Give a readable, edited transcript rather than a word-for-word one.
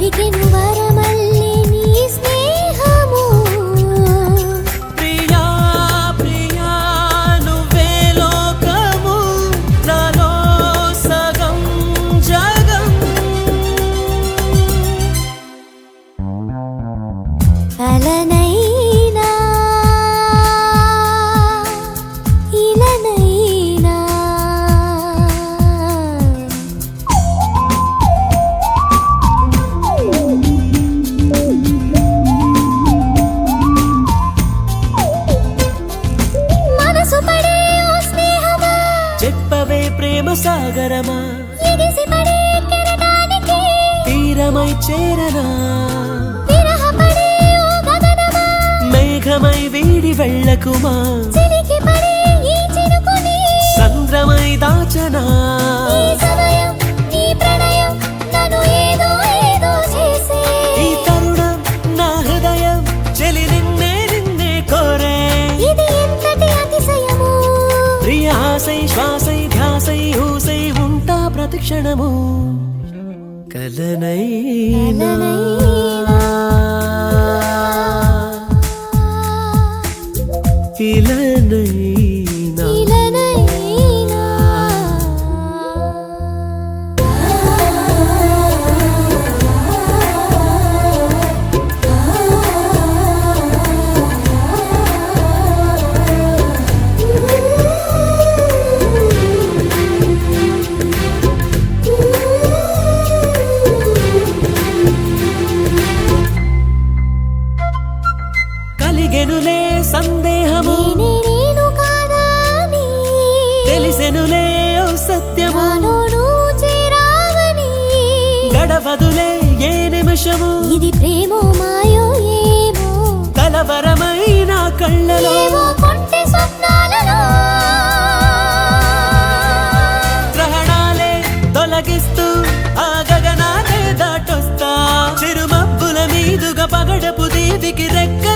దొరికెను వరమల్లే నీ స్నేహము ప్రియా ప్రియా నువ్వే లోకము నాలో సగం జగం అలనైనా ఇలనైనా మనసు పడే ఓ స్నేహమా చెప్పవే ప్రేమ సాగరమా ఎగిసి పడే కెరటానికి తీరమై చేరనా విరహపడే ఓ గగనమా మేఘమై వీడి వెళ్ళకుమా చిలికి పడే ఈ చినుకుని సంద్రమై దాచనా ఈ సమయం ఈ ప్రణయం నన్ను ఏదో ఏదో చేసే ఈ తరుణం నా హృదయం చెలి నిన్నే నిన్నే కోరే ఇది ఎంతటి అతిశయము ప్రియ ఆశై శ్వాసై ధ్యాసై ఊసై ఉంటా ప్రతిక్షణము కలనైనా ఇలనైనా ఇలనైనా కలిగెనులే సందేహము నేను కాదా నీ తెలిసెనులే ఓ సత్యము నాలో నువ్వు చేరావని గడవదులే ఏ నిమిషము ఇది ప్రేమో మాయో ఏమో కలవరమై నా కళ్ళలో ఏవో కొంటె స్వప్నాలలో గ్రహణాలే తొలగిస్తూ ఆ గగనాలే దాటొస్తా చిరుమబ్బుల మీదుగా పగడపు దీవికి రెక్క